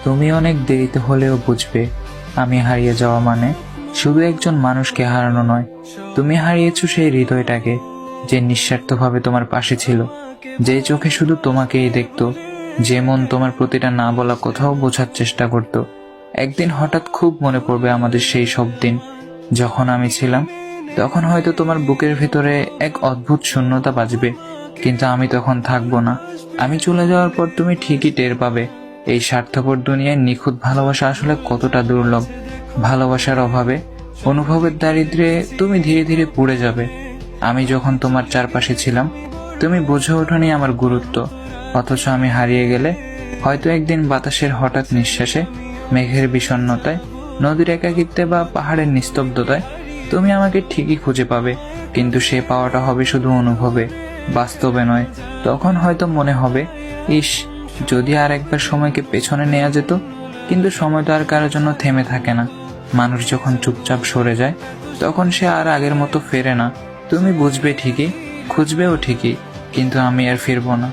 তুমি অনেক দেরিতে হলেও বুঝবে আমি হারিয়ে যাওয়া মানে শুধু একজন মানুষকে হারানো নয়। তুমি হারিয়েছো সেই হৃদয়টাকে, যে নিঃস্বার্থভাবে তোমার পাশে ছিল, যে চোখে শুধু তোমাকেই দেখতো, যে মন তোমার প্রতিটা না বলা কথাও বোঝার চেষ্টা করত। একদিন হঠাৎ খুব মনে পড়বে আমাদের সেই সব দিন, যখন আমি ছিলাম। তখন হয়তো তোমার বুকের ভেতরে এক অদ্ভুত শূন্যতা বাজবে, কিন্তু আমি তখন থাকবো না। আমি চলে যাওয়ার পর তুমি ঠিকই টের পাবে এই স্বার্থপর দুনিয়ায় নিখুঁত ভালোবাসা আসলে কতটা দুর্লভ। ভালোবাসার অভাবে, অনুভবের দারিদ্র্যে তুমি ধীরে ধীরে পুড়ে যাবে। আমি যখন তোমার চারপাশে ছিলাম, তুমি বুঝে ওঠোনি আমার গুরুত্ব। অথচ আমি হারিয়ে গেলে, হয়তো একদিন বাতাসের হঠাৎ নিঃশ্বাসে, মেঘের বিষণ্ণতায়, নদীর একাকিত্বে বা পাহাড়ের নিস্তব্ধতায় তুমি আমাকে ঠিকই খুঁজে পাবে। কিন্তু সে পাওয়াটা হবে শুধু অনুভবে, বাস্তবে নয়। তখন হয়তো মনে হবে, ইস, যদি আর একবার সময়কে পেছনে নেওয়া যেত। কিন্তু সময় তো আর কারোর জন্য থেমে থাকে না। মানুষ যখন চুপচাপ সরে যায়, তখন সে আর আগের মতো ফেরে না। তুমি বুঝবে ঠিকই, খুঁজবেও ঠিকই, কিন্তু আমি আর ফিরবো না।